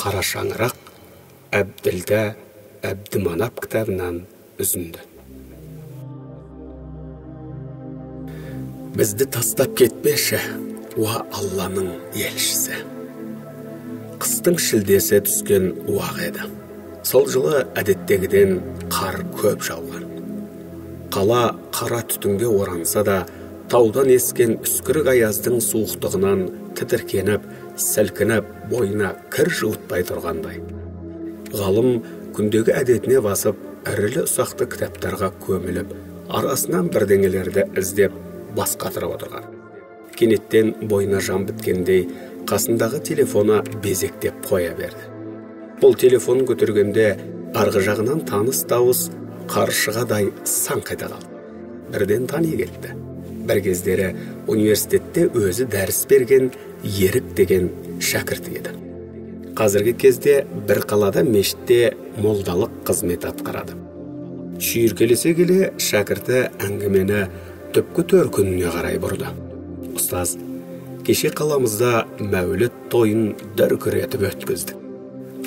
Қара шаңырақ Әбділда Әбдіманап кітабынан үзінді. Бізді тастап кетпеші, уа Алланың елшісі. Қыстың шілдесі түскен уақ еді. Сол жылы әдеттегіден қар көп жауған. Қала қара түтінге оранса да, таудан ескен үскірік аяздың суықтығынан тітіркеніп, сілкініп, бойына кір жуытпай тұрғандай. Ғалым күндегі әдетіне басып, ірілі ұсақты кітаптарға көміліп, арасынан бірдеңелерді іздеп, бас қатырып отырған. Кенеттен бойына жан біткендей, қасындағы телефона безектеп қоя берді. Бұл телефон көтергенде арғы жағынан таныс дауыс қаршығадай саңқ ете қалды. Бірден тани кетті. Бір кездері университетте өзі дәріс берген Ерік деген шәкірт еді. Қазіргі кезде бір қалада мешітте молдалық қызмет атқарады. Шүйіркелесе келе шәкірті әңгімені түпкі төркініне қарай бұрды. Ұстаз, кеше қаламызда мәуліт тойын дүркіретіп өткізді.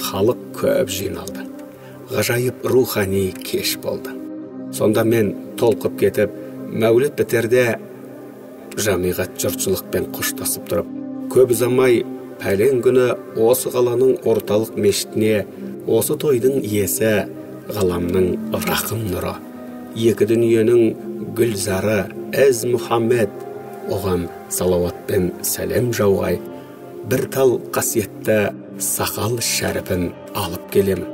Халық көп жиналды. Ғажайып рухани кеш болды. Сонда мен толқып кетіп, мәуліт бітерде жамиғат жұртшылықпен қоштасып тұрып, көп ұзамай пәлен күні осы қаланың орталық мешітіне осы тойдың иесі ғаламның рақым нұры, екі дүниенің гүлзары әз Мұхаммед оған салауатпен сәлем жауғай, бір тал қасиетті сақал шәріпін алып келемін.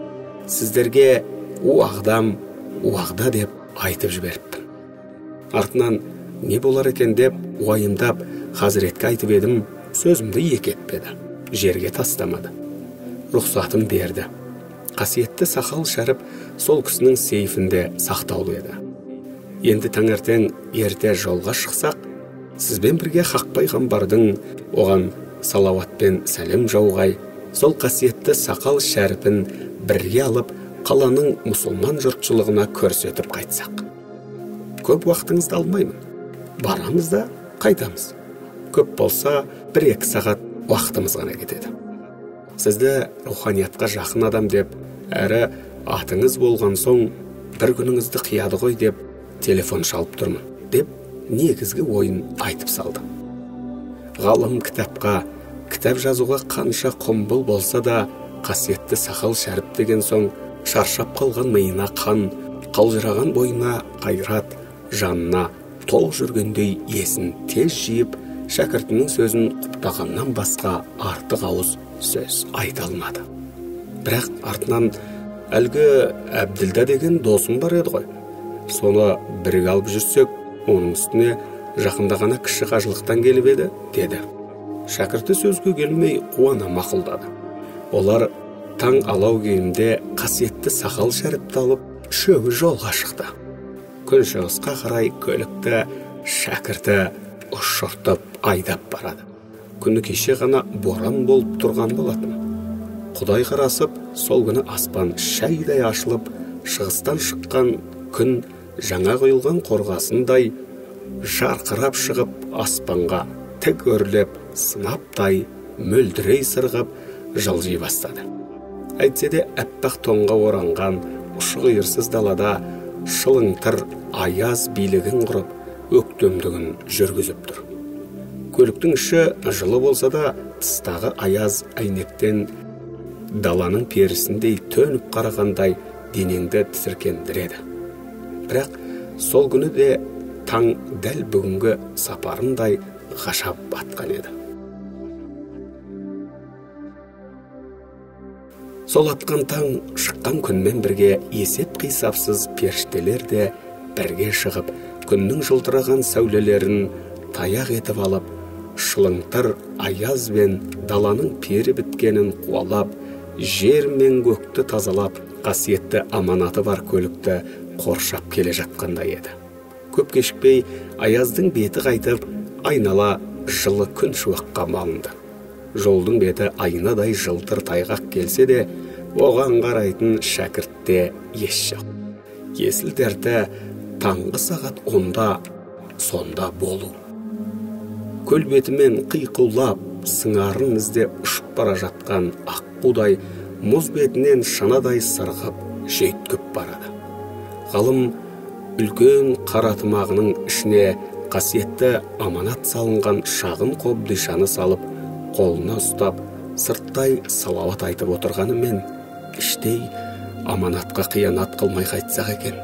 Сіздерге уағдам, уағда деп айтып жіберіппін. Артынан не болар екен деп уайымдап Хазіретке айтып едім, сөзімді екі етпеді, жерге тастамады. Рұқсатын берді. Қасиетті сақал шәріп сол кісінің сейфінде сақтаулы еді. Енді таңертең ерте жолға шықсақ, сізбен бірге Хақ пайғамбардың оған салауатпен сәлем жауғай, сол қасиетті сақал шәріпін бірге алып, қаланың мұсылман жұртшылығына көрсетіп қайтсақ. Көп уақытыңызды алмаймын. Барамыз да қайтамыз. Көп болса, 1-2 сағат уақытымыз ғана кетеді. Сізді руханиятқа жақын адам деп, әрі атыңыз болған соң, бір күніңізді қияды ғой деп, телефон шалып тұрмын, деп негізгі ойын айтып салды. Ғалым кітапқа, кітап жазуға қанша құмбыл болса да, қасиетті сақал шәріп деген соң, шаршап қалған миына қан, қалжыраған бойына қайрат, жанына толық жүргендей есін тез жиып, шәкіртінің сөзін құптағаннан басқа артық ауыз сөз айта алмады. Бірақ артынан әлгі Әбділда деген досым бар еді ғой. Соны бірге алып жүрсек, оның үстіне жақында ғана кіші қажылықтан келіп еді, деді. Шәкірті сөзге келмей қуана мақұлдады. Олар таң алау күйінде қасиетті сақал шәріпті алып, үшеуі жолға шықты. Күншығысқа қарай көлікті шәкірті ұшыртып айдап барады. Күні кеше ғана боран болып тұрған болатын. Құдай қарасып, сол күні аспан шәйдай ашылып, шығыстан шыққан күн жаңа құйылған қорғасындай жарқырап шығып, аспанға тік өрлеп, сынаптай мөлдірей сырғып, жылжи бастады. Әйтсе де әппақ тонға оранған ұшы-қиырсыз далада шылыңтыр аяз билігін құрып, өктемдігін жүргізіп тұр. Көліктің іші жылы болса да, тыстағы аяз әйнектен даланың перісіндей төніп қарағандай денеңді тітіркендіреді. Бірақ сол күні де таң дәл бүгінгі сапарындай ғажап батқан еді. Сол атқан таң шыққан күнмен бірге есеп қисапсыз періштелер де бірге шығып, күннің жылтыраған сәулелерін таяқ етіп алып, шылыңтыр аяз бен даланың пері біткенін қуалап, жер мен көкті тазалап, қасиетті аманаты бар көлікті қоршап келе жатқандай еді. Көп кешікпей аяздың беті қайтып, айнала жылы күн шуаққа малынды. Жолдың беті айнадай жылтыр тайғақ келсе де, оған қарайтын шәкіртте еш жоқ. Есіл дәрті таңғы сағат 10-да сонда болу. Көл бетімен қиқулап, сыңарын іздеп ұшып бара жатқан аққудай мұз бетінен шанадай сырғып жүйткіп барады. Ғалым үлкен қара тымағының ішіне қасиетті аманат салынған шағын қобдишаны салып, қолына ұстап, сырттай салауат айтып отырғанымен, іштей аманатқа қиянат қылмай қайтсақ екен.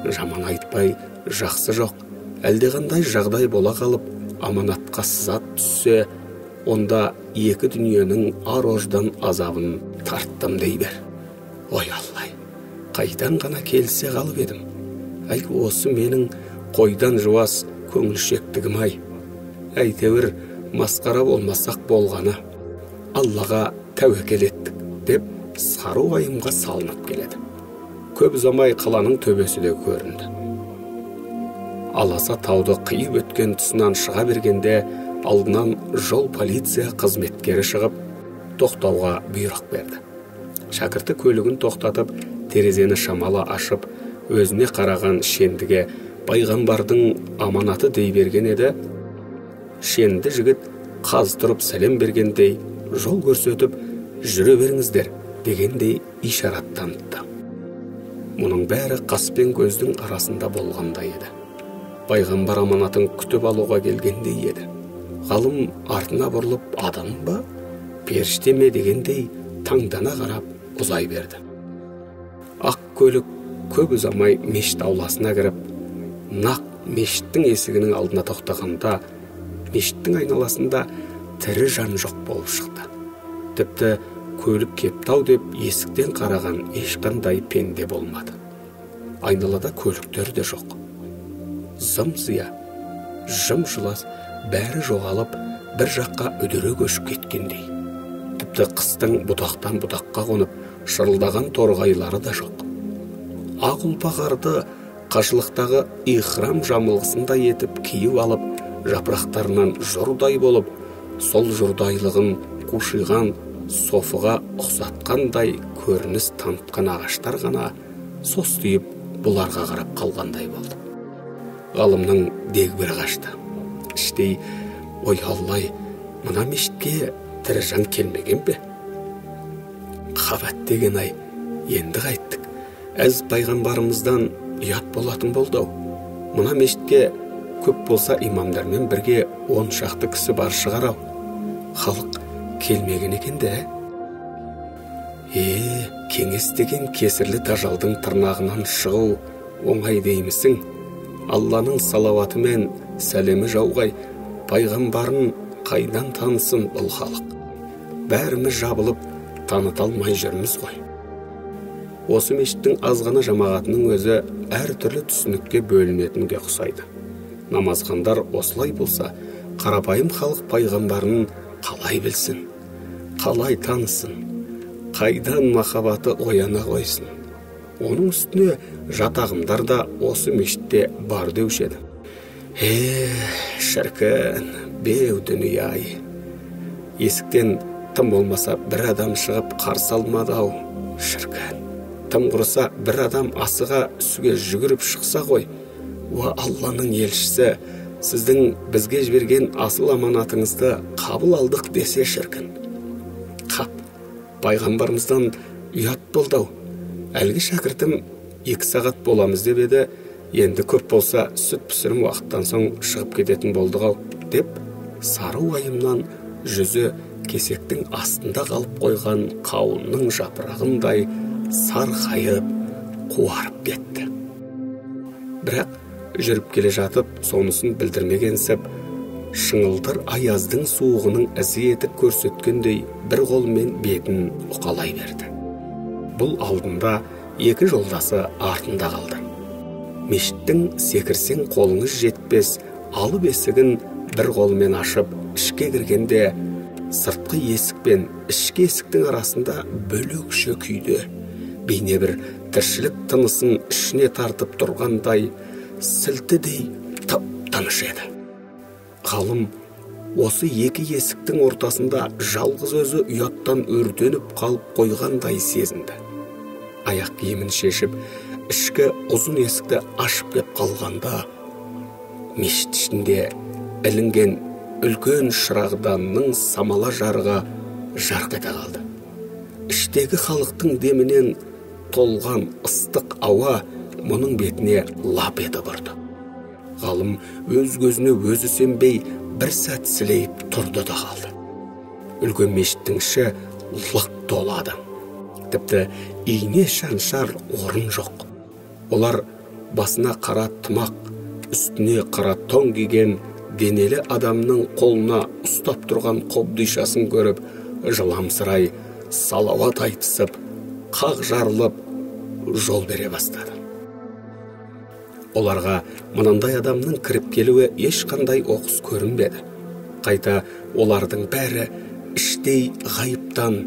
Жаман айтпай, жақсы жоқ, әлдеқандай жағдай бола қалып, аманатқа сызат түссе, онда екі дүниенің ар-ождан азабын тарттым дей бер. Ой Аллай, қайдан ғана келсе қалып едім. Әй, осы менің қойдан жуас көңілшектігім-ай. Әйтеуір масқара болмасақ болғаны. Аллаға тәуекел еттік деп сару уайымға салынып келеді. Көп ұзамай қаланың төбесі де көрінді. Аласа тауды қиып өткен тұсынан шыға бергенде, алдынан жол полиция қызметкері шығып, тоқтауға бұйрық берді. Шәкірті көлігін тоқтатып, терезені шамалы ашып, өзіне қараған шендіге пайғамбардың аманаты дей берген еді. Шенді жігіт қаз тұрып сәлем бергендей, жол көрсетіп, жүре беріңіздер дегендей ишарат танытты. Мұның бәрі қас пен көздің арасында болғандай еді. Пайғамбар аманатын күтіп алуға келгендей еді. Ғалым артына бұрылып, адам ба, періште ме дегендей таңдана қарап ұзай берді. Ақ көлік көп ұзамай мешіт ауласына кіріп, нақ мешіттің есігінің алдына тоқтағанда, мешіттің айналасында тірі жан жоқ болып шықты. Тіпті көлік кептау деп есіктен қараған ешқандай пенде болмады. Айналада көліктер де жоқ. Зым-зия, жым-жылас, бәрі жоғалып, бір жаққа үдере көшіп кеткендей. Тіпті қыстың бұтақтан бұтаққа қонып, шырылдаған торғайлары да жоқ. Ақ ұлпа қарды қашылықтағы ихрам жамылғысында етіп киіп алып, жапырақтарынан жұрдай болып, сол жұрдайлығын қушиған софыға ұқсатқандай көрініс танытқан ағаштар ғана состиып бұларға қарап қалғандай болды. Ғалымның дегбірі қашты. Іштей, ой Аллай, мына мешітке тірі жан келмеген бе? Қабат деген ай, енді қайттық. Әз пайғамбарымыздан ұят болатын болды-ау. Мына мешітке көп болса имамдармен бірге 10 шақты кісі бар шығар-ау. Халық келмеген екен де. Кеңес деген кесірлі тажалдың тырнағынан шығу оңай деймісің? Алланың салауаты мен сәлемі жауғай, пайғамбарын қайдан танысын бұл халық? Бәріміз жабылып, таныта алмай жүрміз ғой. Осы мешіттің азғана жамағатының өзі әртүрлі түсінікке бөлінетінге ұқсайды. Намазхандар осылай болса, қарапайым халық пайғамбарын қалай білсін, қалай танысын, қайдан махаббаты ояна қойсын? Оның үстіне жатағымдар да осы мешітте бар деуші еді. Шіркін, беу дүние-ай. Есіктен тым болмаса бір адам шығып қарсы алмады-ау. Шіркін, тым құрыса бір адам асыға үсіге жүгіріп шықса ғой. Уа Алланың елшісі, сіздің бізге жіберген асыл аманатыңызды қабыл алдық десе шіркін. Қап, пайғамбарымыздан ұят болды-ау. Әлгі шәкіртім 2 сағат боламыз деп еді, енді көп болса сүт пісірім уақыттан соң шығып кететін болдық-ау деп, сары уайымнан жүзі кесектің астында қалып қойған қауынның жапырағындай сарқайып, қуарып кетті. Бірақ жүріп келе жатып, сонысын білдірмегенсіп, шыңылтыр аяздың суығының ізі етіп көрсеткендей бір қолмен бетін уқалай берді. Бұл алдында 2 жолдасы артында қалды. Мешіттің секірсең қолыңыз жетпес алып есігін бір қолмен ашып, ішке кіргенде, сыртқы есік пен ішкі есіктің арасында бөлек күйде, бейне бір тіршілік тынысын ішіне тартып тұрғандай, сілтідей тып-тыныш еді. Ғалым осы 2 есіктің ортасында жалғыз өзі ұяттан өртеніп қалып қойғандай сезінді. Аяқ киімін шешіп, ішкі ұзын есікті ашып кеп қалғанда, мешіт ішінде ілінген үлкен шырағданның самала жарығы жарқ ете қалды. Іштегі халықтың демінен толған ыстық ауа мұның бетіне лап етіп ұрды. Ғалым өз көзіне өзі сенбей бір сәт сілейіп тұрды да қалды. Үлкен мешіттің іші лық толады. Тіпті ине шаншар орын жоқ. Олар басына қара тымақ, үстіне қара тон киген денелі адамның қолына ұстап тұрған қобдишасын көріп, жыламсырай салауат айтысып, қақ жарылып жол бере бастады. Оларға мынандай адамның кіріп келуі ешқандай оқыс көрінбеді. Қайта олардың бәрі іштей ғайыптан,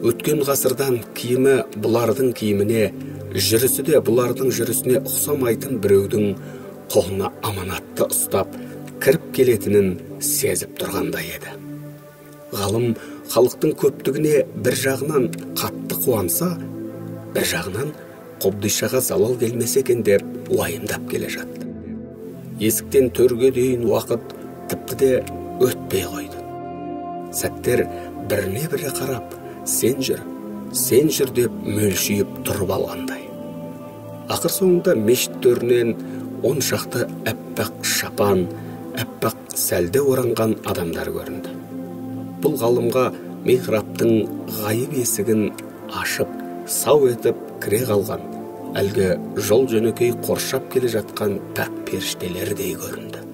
өткен ғасырдан киімі бұлардың киіміне, жүрісі де бұлардың жүрісіне ұқсамайтын біреудің қолына аманатты ұстап, кіріп келетінін сезіп тұрғандай еді. Ғалым халықтың көптігіне бір жағынан қатты қуанса, бір жағынан қобдишаға залал келмесе екен деп уайымдап келе жатты. Есіктен төрге дейін уақыт тіпті де өтпей қойды. Сәттер біріне бірі қарап, сен жүр деп мөлшиіп тұрып алғандай. Ақыр соңында мешіт төрінен 10 шақты әппақ шапан, әппақ сәлде оранған адамдар көрінді. Бұл ғалымға михрабтың ғайып есігін ашып, сау етіп кіре қалған, әлгі жол жөнекей қоршап келе жатқан пәк періштелердей көрінді.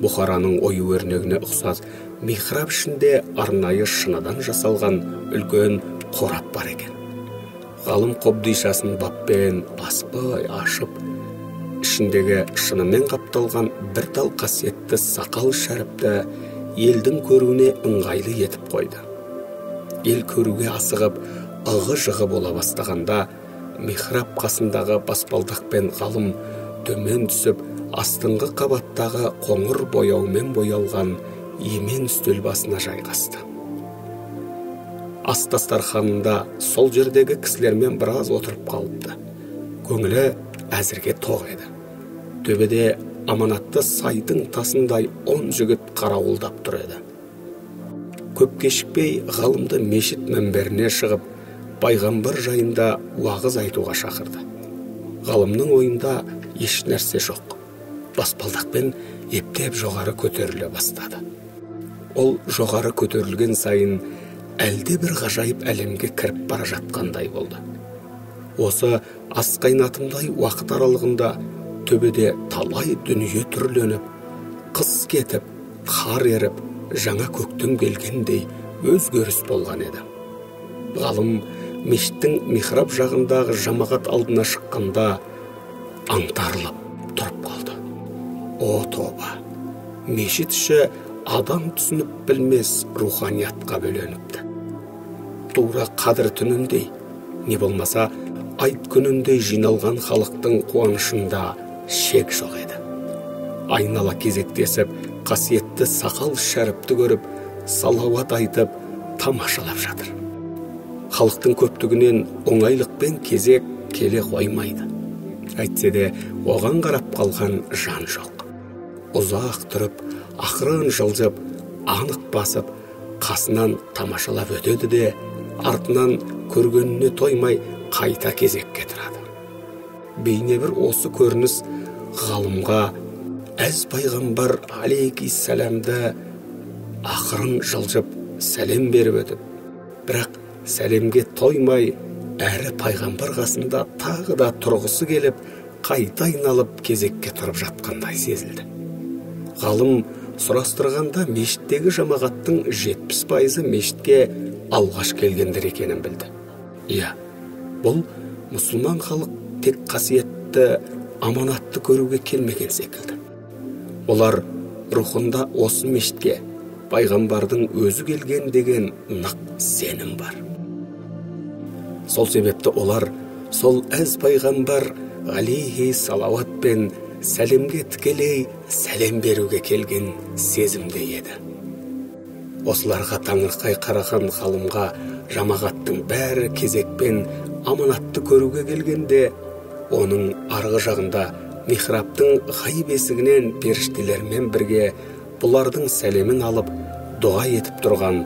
Бұхараның ою өрнегіне ұқсас михраб ішінде арнайы шыныдан жасалған үлкен қорап бар екен. Ғалым қобдишасын баппен баспай ашып, ішіндегі шынымен қапталған бір тал қасиетті сақал шәріпті елдің көруіне ыңғайлы етіп қойды. Ел көруге асығып, ығы-жығы бола бастағанда, михраб қасындағы баспалдақпен ғалым төмен түсіп, астыңғы қабаттағы қоңыр бояумен боялған емен үстел басына жайғасты. Ас дастарханында сол жердегі кісілермен біраз отырып қалыпты. Көңілі әзірге тоқ еді. Төбеде аманатты сайдың тасындай 10 жігіт қарауылдап тұр еді. Көп кешікпей ғалымды мешіт мінберіне шығып, пайғамбар жайында уағыз айтуға шақырды. Ғалымның ойында еш нәрсе жоқ. Баспалдақпен ептеп жоғары көтеріле бастады. Ол жоғары көтерілген сайын әлде бір ғажайып әлемге кіріп бара жатқандай болды. Осы ас қайнатымдай уақыт аралығында төбеде талай дүние түрленіп, қыс кетіп, қар еріп, жаңа көктем келгендей өзгеріс болған еді. Ғалым мешіттің михраб жағындағы жамағат алдына шыққанда аңтарылып тұрып қалды. О тоба, мешіт іші адам түсініп білмес руханиятқа бөленіпті. Тура қадір түніндей, не болмаса айт күніндей жиналған халықтың қуанышында шек жоқ еді. Айнала кезектесіп, қасиетті сақал шәріпті көріп, салауат айтып, тамашалап жатыр. Халықтың көптігінен оңайлықпен кезек келе қоймайды. Әйтсе де оған қарап қалған жан жоқ. Ұзақ тұрып, ақырын жылжып, анық басып, қасынан тамашалап өтеді де, артынан көргеніне тоймай қайта кезекке тұрады. Бейне бір осы көрініс ғалымға әз пайғамбар алейхиссаламды ақырын жылжып сәлем беріп өтіп, бірақ сәлемге тоймай, әрі пайғамбар қасында тағы да тұрғысы келіп, қайта айналып кезекке тұрып жатқандай сезілді. Ғалым сұрастырғанда мешіттегі жамағаттың 70% мешітке алғаш келгендер екенін білді. Иә, бұл мұсылман халық тек қасиетті, аманатты көруге келмеген секілді. Олар рухында осы мешітке пайғамбардың өзі келген деген нық сенім бар. Сол себепті олар сол әз пайғамбар алейхи салауат пен сәлемге тікелей сәлем беруге келген сезімде еді. Осыларға таңырқай қараған ғалымға жамағаттың бәрі кезекпен аманатты көруге келгенде, оның арғы жағында михрабтың ғайып есігінен періштелермен бірге бұлардың сәлемін алып дұға етіп тұрған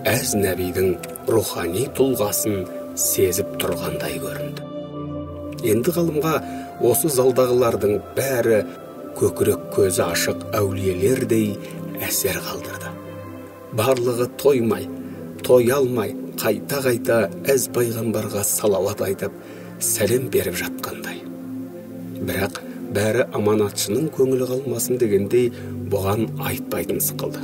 әз нәбидің рухани тұлғасын сезіп тұрғандай көрінді. Енді ғалымға осы залдағылардың бәрі көкірек көзі ашық әулиелердей әсер қалдырды. Барлығы тоймай, той алмай, қайта-қайта әз пайғамбарға салауат айтып, сәлем беріп жатқандай. Бірақ бәрі аманатшының көңілі қалмасын дегендей бұған айтпайтын сықылды.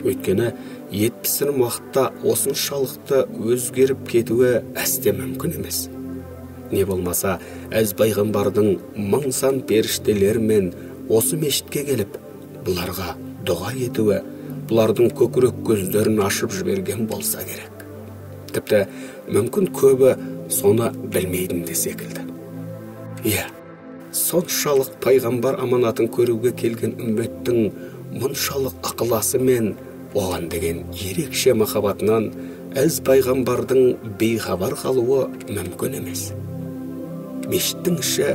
Өйткені 70 уақытта осыншалықты өзгеріп кетуі әсте мүмкін емес. Не болмаса, әз пайғамбардың мың сан періштелермен осы мешітке келіп, бұларға дұға етуі, бұлардың көкірек көздерін ашып жіберген болса керек. Тіпті мүмкін көбі соны білмейтін де секілді. Иә, соншалық пайғамбар аманатын көруге келген үмбеттің мұншалық ықыласы мен оған деген ерекше махаббатынан әз пайғамбардың бейхабар қалуы мүмкін емес. Мешіттің іші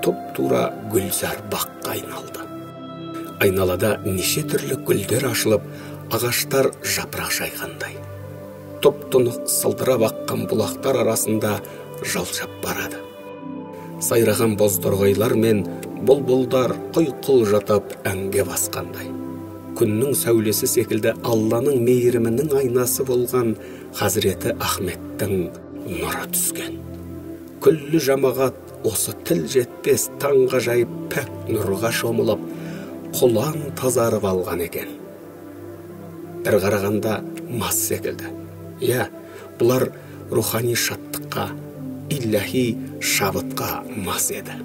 тұп-тура гүлзар баққа айналды. Айналада неше түрлі гүлдер ашылып, ағаштар жапырақ жайғандай. Тұп-тұнық сылдырап аққан бұлақтар арасында жылжып барады. Сайраған бозторғайлар мен бұлбұлдар құйқыл жатып әнге басқандай. Күннің сәулесі секілді Алланың мейірімінің айнасы болған Хазіреті Ахметтің нұры түскен. Күллі жамағат осы тіл жетпес таңға жайып пәк нұрға шомылып, құлан тазарып алған екен. Бір қарағанда мас секілді. Иә, бұлар рухани шаттыққа, илляхи шабытқа мас еді.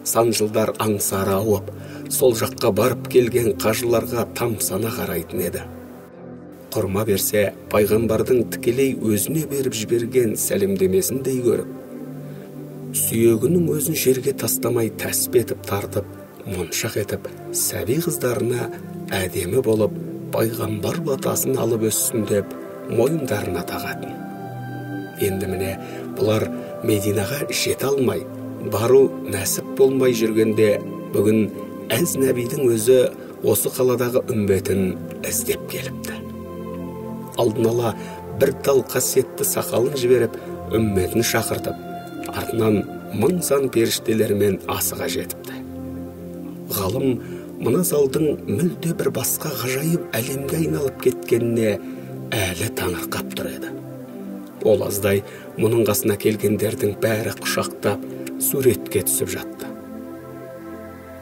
Сан жылдар аңсары ауып, сол жаққа барып келген қажыларға тамсана қарайтын еді. Құрма берсе, пайғамбардың тікелей өзіне беріп жіберген сәлемдемесіндей көріп, сүйегінің өзін жерге тастамай тәсіп етіп тартып, моншақ етіп, сәби қыздарына әдемі болып, пайғамбар батасын алып өссін деп, мойындарына тағатын. Енді міне, бұлар Мединаға жете алмай, бару нәсіп болмай жүргенде, бүгін әз нәбидің өзі осы қаладағы үмбетін іздеп келіпті. Алдын ала бір тал қасиетті сақалын жіберіп, үмбетін шақыртып, артынан мың сан періштелермен асыға жетіпті. Ғалым мына залдың мүлде бір басқа ғажайып әлемге айналып кеткеніне әлі таңырқап тұр еді. Ол аздай мұның қасына келгендердің бәрі құшақтап, суретке түсіп жатты.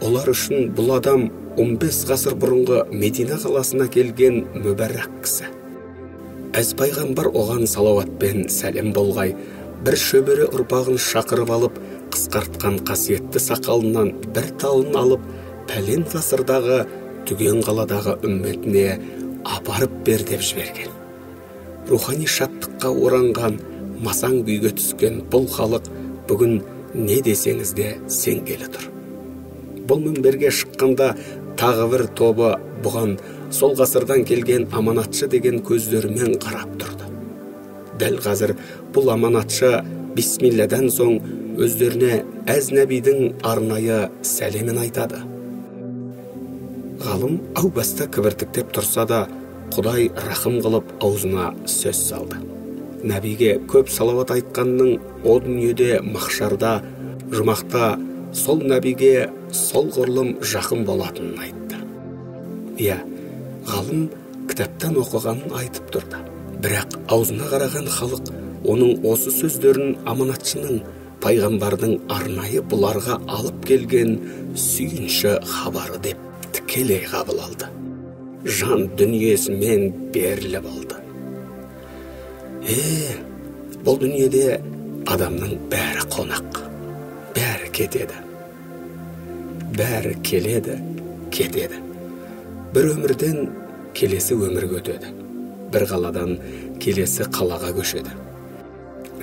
Олар үшін бұл адам 15 ғасыр бұрынғы Медина қаласына келген мүбәррак кісі. Әз пайғамбар оған салауатпен сәлем болғай, бір шөбере ұрпағын шақырып алып, қысқартқан қасиетті сақалынан бір талын алып, пәлен ғасырдағы түген қаладағы үмметіне апарып бер деп жіберген. Рухани шаттыққа оранған, масаң күйге түскен бұл халық бүгін не десеңіз де сенгелі тұр. Бұл мінберге шыққанда тағы бір тобы бұған сол ғасырдан келген аманатшы деген көздерімен қарап тұрды. Дәл қазір бұл аманатшы бисмилладан соң өздеріне әз нәбидің арнайы сәлемін айтады. Ғалым ау баста кібіртіктеп тұрса да, Құдай рахым қылып аузына сөз салды. Нәбиге көп салауат айтқанның о дүниеде махшарда, жұмақта сол нәбиге сол ғұрлым жақын болатынын айтты. Иә, ғалым кітаптан оқығанын айтып тұрды. Бірақ аузына қараған халық оның осы сөздерін аманатшының, пайғамбардың арнайы бұларға алып келген сүйінші хабары деп тікелей қабыл алды. Жан дүниесімен беріліп алды. Бұл дүниеде адамның бәрі қонақ, бәрі кетеді. Бәрі келеді, кетеді. Бір өмірден келесі өмірге өтеді. Бір қаладан келесі қалаға көшеді.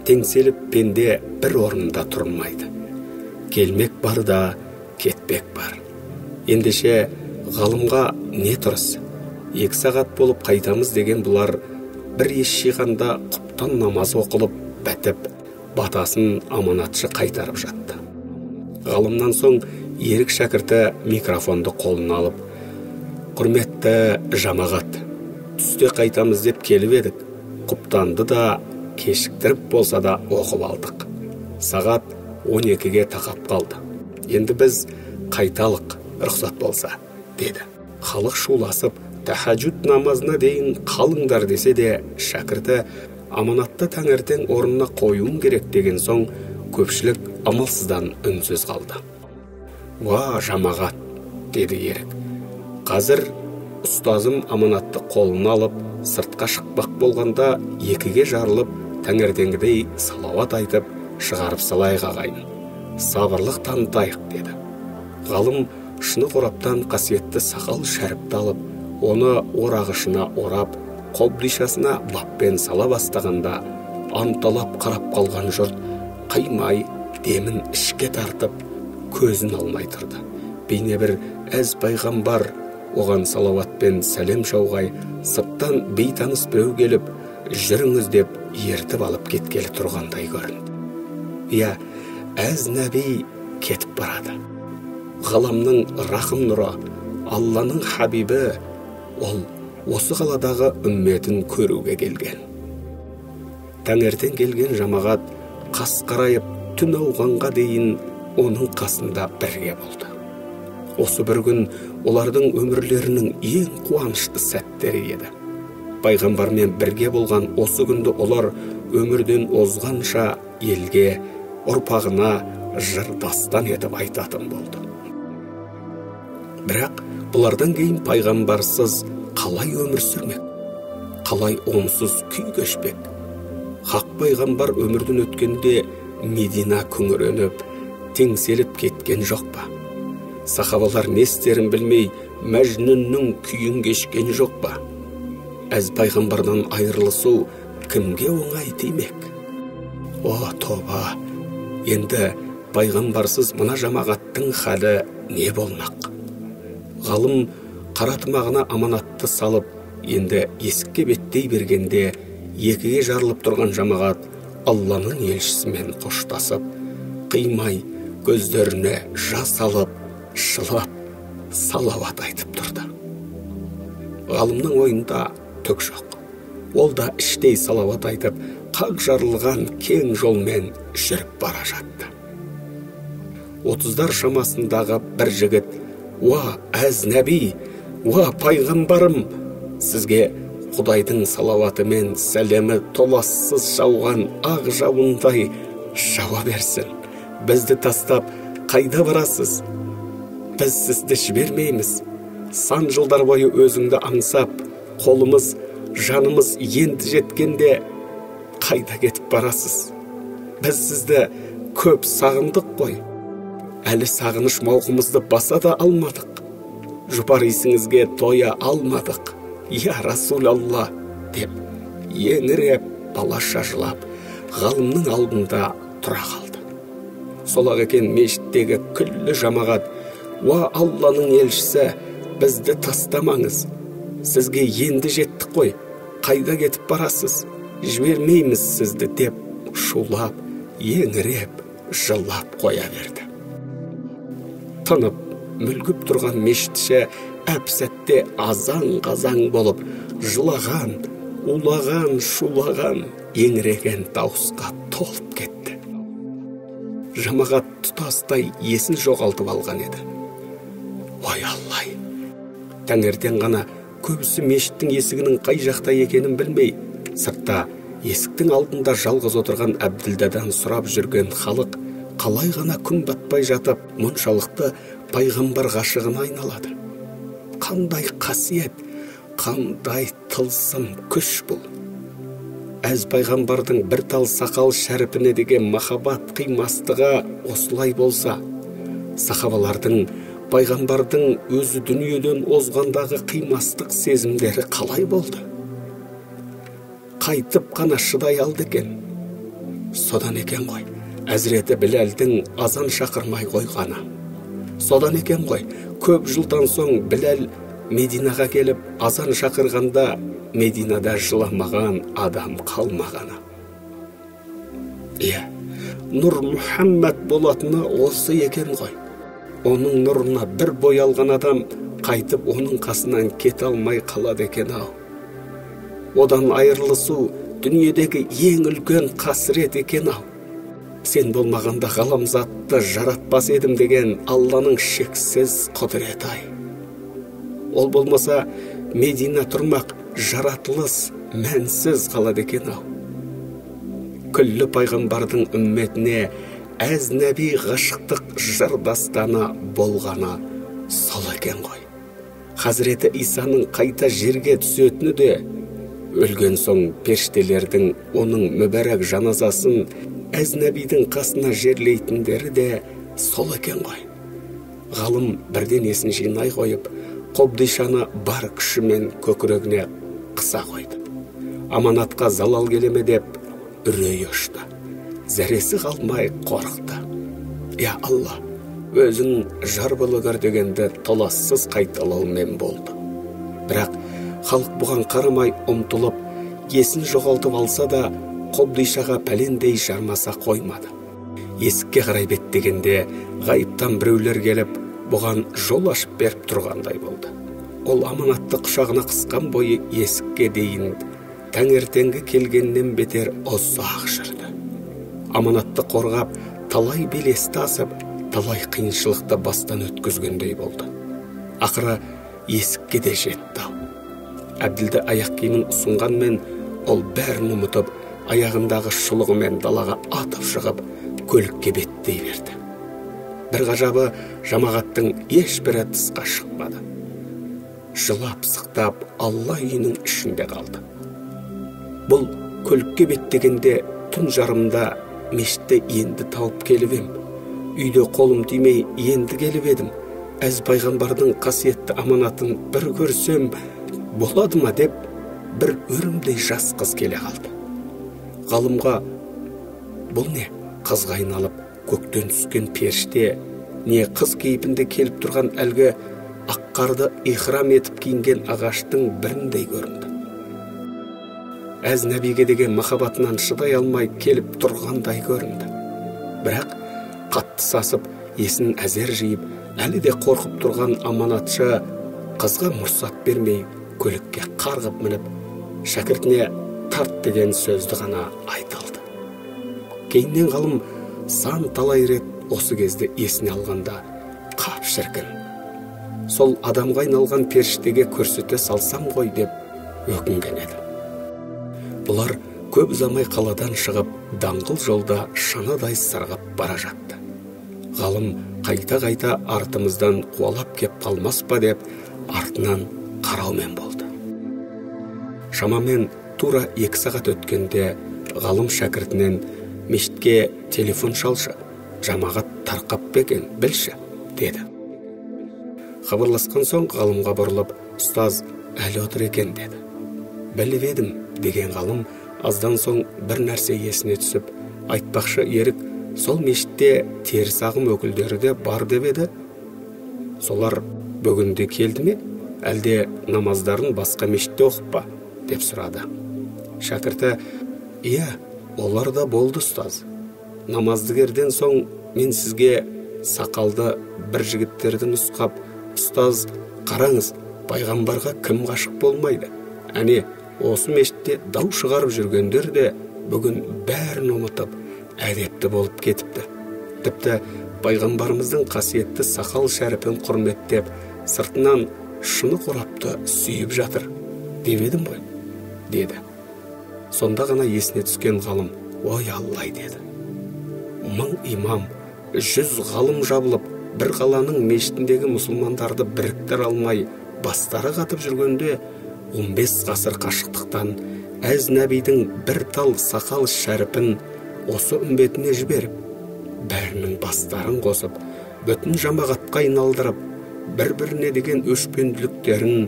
Теңселіп пенде бір орнында тұрмайды. Келмек бар да, кетпек бар. Ендеше ғалымға не тұрыс? 2 сағат болып қайтамыз деген бұлар бір еш жиғанда құптан намаз оқылып, бәтіп, батасын аманатшы қайтарып жатты. Ғалымнан соң ерік шәкірті микрофонды қолына алып, Құрметті жамағат, түсте қайтамыз деп келіп едік. Құптанды да кешіктіріп болса да оқып алдық. Сағат 12-ге тақап қалды. Енді біз қайталық, рұқсат болса, деді. Халық шуласып, тахаджуд намазына дейін қалыңдар десе де, шәкірті аманатты таңертең орнына қоюың керек деген соң, көпшілік амалсыздан үнсіз қалды. Ва, жамағат, деді ерік. Қазір ұстазым аманатты қолына алып, сыртқа шықпақ болғанда 2-ге жарылып, таңертеңгідей салауат айтып, шығарып салайық ағайын. Сабырлық танытайық, деді. Ғалым шыны қораптан қасиетті сақал шәріпті алып, оны орағышына орап, қолбдишасына баппен сала бастағанда, анталап қарап қалған жұрт қимай, демін ішке тартып, көзін алмай тұрды. Бейне бір әз пайғамбар оған салауатпен сәлем шауғай, сырттан бейтаныс біреу келіп, жүріңіз деп ертіп алып кеткелі тұрғандай көрінді. Иә, әз нәби кетіп барады. Ғаламның рахым нұры, Алланың хабибі, ол осы қаладағы үмметін көруге келген. Таңертең келген жамағат қас қарайып, түн ауғанға дейін оның қасында бірге болды. Осы бір күн олардың өмірлерінің ең қуанышты сәттері еді. Пайғамбармен бірге болған осы күнді олар өмірден озғанша елге, ұрпағына жыр дастан етіп айтатын болды. Бірақ бұлардан кейін пайғамбарсыз қалай өмір сүрмек? Қалай онсыз күй кешпек? Хақ пайғамбар өмірден өткенде Медина күңіреніп, теңселіп кеткен жоқ па? Сахабалар не істерін білмей, Мәжнүннің күйін кешкен жоқ па? Әз пайғамбардан айырылысу кімге оңай тимек? О, тоба, енді пайғамбарсыз мына жамағаттың халі не болмақ? Ғалым қаратымағына аманатты салып, енді есікке беттей бергенде, 2-ге жарылып тұрған жамағат Алланың елшісімен қоштасып, қимай көздеріне жас алып, шылап, салауат айтып тұрды. Ғалымның ойында түк жоқ. Ол да іштей салауат айтып, қақ жарылған кең жолмен жүріп бара жатты. 30-дар шамасындағы бір жігіт: «Уа, әз нәби, уа, пайғамбарым, сізге Құдайдың салауаты мен сәлемі толассыз жауған ақ жауындай жауа берсін. Бізді тастап қайда барасыз? Біз сізді жібермейміз. Сан жылдар бойы өзіңді аңсап, қолымыз, жанымыз енді жеткенде қайда кетіп барасыз? Біз сізді көп сағындық қой. Әлі сағыныш мауқымызды баса да алмадық. Жұпар исіңізге тоя алмадық. Я Расулалла, деп еңіреп, балаша жылап, ғалымның алдында тұра қалды. Сол-ақ екен мешіттегі күллі жамағат: «Уа, Алланың елшісі, бізді тастамаңыз. Сізге енді жеттік қой. Қайда кетіп барасыз? Жібермейміз сізді», деп шулап, еңіреп, жылап қоя берді. Тынып, мүлгіп тұрған мешітші әп-сәтте азан-қазан болып, жылаған, улаған, шулаған, еңіреген дауысқа толып кетті. Жамағат тұтастай есін жоғалтып алған еді. Ой Аллай! Таңертең ғана көбісі мешіттің есігінің қай жақта екенін білмей, сыртта есіктің алдында жалғыз отырған Әбділдадан сұрап жүрген халық қалай ғана күн батпай жатып, мұншалықты пайғамбар ғашығына айналады. Қандай қасиет, қандай тылсым күш бұл. Әз пайғамбардың бір тал сақал шәріпіне деген махаббат қимастығы осылай болса, сахабалардың, пайғамбардың өзі дүниеден озғандағы қимастық сезімдері қалай болды? Қайтып қана шыдай алды екен. Содан екен ғой, Әзіреті Біләлдің азан шақырмай қойғаны. Содан екен ғой, көп жылдан соң Біләл Мединаға келіп азан шақырғанда Мединада жыламаған адам қалмағаны. Иә, Нұр Мұхаммад болатыны осы екен ғой. Оның нұрына бір бой алған адам қайтып оның қасынан кете алмай қалады екен-ау. Одан айырылысу дүниедегі ең үлкен қасірет екен-ау. Сен болмағанда ғаламзатты жаратпас едім деген Алланың шексіз құдіреті-ай. Ол болмаса Медина тұрмақ жаратылыс мәнсіз қалады екен-ау. Күллі пайғамбардың үмметіне әз-нәби ғашықтық жыр дастаны болғаны сол екен ғой. Хазіреті Исаның қайта жерге түсетіні де, өлген соң періштелердің оның мүбәрәк жаназасын әз-нәбидің қасына жерлейтіндері де сол екен ғой. Ғалым бірден есін жинай қойып, Қобдишаны бар күшімен көкірегіне қыса қойды. Аманатқа залал келеме деп үрей ұшты. Зәресі қалмай қорықты. Я Алла, өзің жар болығыр дегенді толассыз қайталаумен болды. Бірақ халық бұған қарамай ұмтылып, есін жоғалтып алса да, Қобдишаға пәлендей жармаса қоймады. Есікке қарай беттегенде ғайыптан біреулер келіп, бұған жол ашып беріп тұрғандай болды. Ол аманатты құшағына қысқан бойы есікке дейін таңертеңгі келгеннен бетер ұзақ жүрді. Аманатты қорғап, талай белесті асып, талай қиыншылықты бастан өткізгендей болды. Ақыры есікке де жетті. Әбділді аяқ киімін ұсынғанмен, ол бәрін ұмытып, аяғындағы шұлығымен далаға атып шығып, көлікке беттей берді. Бір ғажабы, жамағаттың ешбірі тысқа шықпады. Жылап сықтап, Алла үйінің ішінде қалды. Бұл көлікке беттегенде түн жарымда мешітте енді тауып келіп ем. Үйде қолым тимей енді келіп едім. Әз пайғамбардың қасиетті аманатын бір көрсем болады ма деп, бір өрімдей жас қыз келе қалды. Ғалымға, бұл не? Қызға айналып көктен түскен періште, не қыз кейпінде келіп тұрған әлгі аққарды ихрам етіп киінген ағаштың біріндей көрінді. Әз нәбиге деген махаббатынан шыдай алмай келіп тұрғандай көрінді. Бірақ қатты сасып, есін әзер жиып, әлі де қорқып тұрған аманатшы қызға мұрсат бермей көлікке қарғып мініп, шәкіртіне тарт деген сөзді ғана айтылды. Кейіннен ғалым сан талай рет осы кезде есіне алғанда қап шіркін. Сол адамға айналған періштеге көрсете салсам ғой деп өкінген еді. Бұлар көп ұзамай қаладан шығып, даңғыл жолда шанадай сырғып бара жатты. Ғалым қайта-қайта артымыздан қуалап кеп қалмас па деп артынан қараумен болды. Шамамен тура 2 сағат өткенде ғалым шәкіртінен мешітке телефон шалшы, жамағат тарқап бекен, білші, деді. Хабарласқан соң ғалымға бұрылып, ұстаз әлі отыр екен, деді. Біліп едім, деген ғалым аздан соң бір нәрсе есіне түсіп, айтпақшы ерік, сол мешітте теріс ағым өкілдері де бар деп еді. Солар бүгінде келді ме, әлде намаздарын басқа мешітте оқып па, деп сұрады. Шәкірті, иә, олар да болды ұстаз. Намаздыгерден соң мен сізге сақалды бір жігіттерді нұсқап, ұстаз, қараңыз, пайғамбарға кім ғашық болмайды? Әне, осы мешітте дау шығарып жүргендер де бүгін бәрін ұмытып, әдепті болып кетіпті. Тіпті пайғамбарымыздың қасиетті сақал шәріпін құрметтеп, сыртынан шыны қорапты сүйіп жатыр, деп едім ғой, деді. Сонда ғана есіне түскен ғалым, ой Аллай, деді. 1000 имам, 100 ғалым жабылып, бір қаланың мешітіндегі мұсылмандарды біріктір алмай, бастары қатып жүргенде, 15 ғасыр қашықтықтан әз нәбидің бір тал сақал шәріпін осы үмбетіне жіберіп, бәрінің бастарын қосып, бүтін жамағатқа айналдырып, бір-біріне деген өшпенділіктерін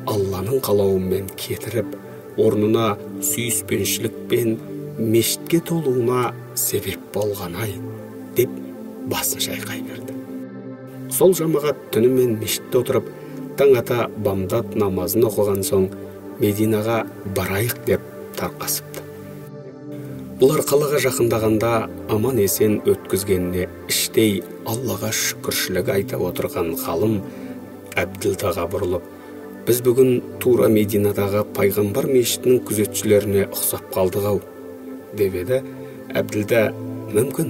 Алланың қалауымен кетіріп, орнына сүйіспеншілікпен мешітке толуына себеп болған-ай, деп басын шайқай берді. Сол жамағат түнімен мешітте отырып, таң ата бамдат намазын оқыған соң Мединаға барайық деп тарқасыпты. Бұлар қалаға жақындағанда аман есен өткізгеніне іштей Аллаға шүкіршілік айта отырған ғалым Әбділдаға бұрылып: біз бүгін тура Мединадағы пайғамбар мешітінің күзетшілеріне ұқсап қалдық-ау, деп еді. Әбділда: мүмкін,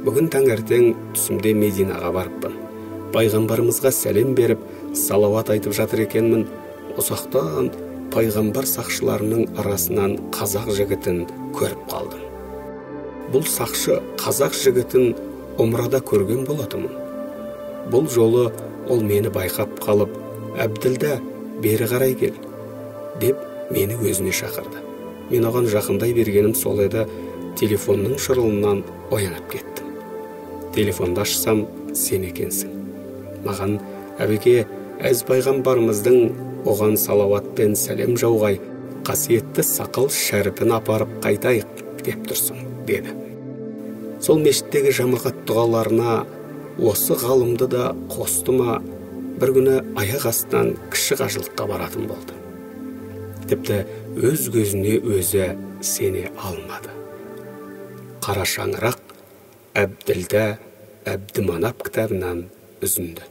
бүгін таңертең түсімде Мединаға барыппын. Пайғамбарымызға сәлем беріп, салауат айтып жатыр екенмін. Ұзақтан пайғамбар сақшыларының арасынан қазақ жігітін көріп қалдым. Бұл сақшы қазақ жігітін Умрада көрген болатымын. Бұл жолы ол мені байқап қалып: Әбділда, бері қарай кел, деп мені өзіне шақырды. Мен оған жақындай бергенім сол еді, телефонның шырылынан оянып кеттім. Телефонды ашсам, сен екенсің. Маған: әбеке, әз пайғамбарымыздың оған салауат пен сәлем жауғай, қасиетті сақал шәріпін апарып қайтайық деп тұрсың, деді. Сол мешіттегі жамағат дұғаларына осы ғалымды да қосты ма, бір күні аяқ астынан кіші қажылыққа баратын болды. Тіпті өз көзіне өзі сене алмады. Қара шаңырақ Әбділда Әбдіманап кітабынан үзінді.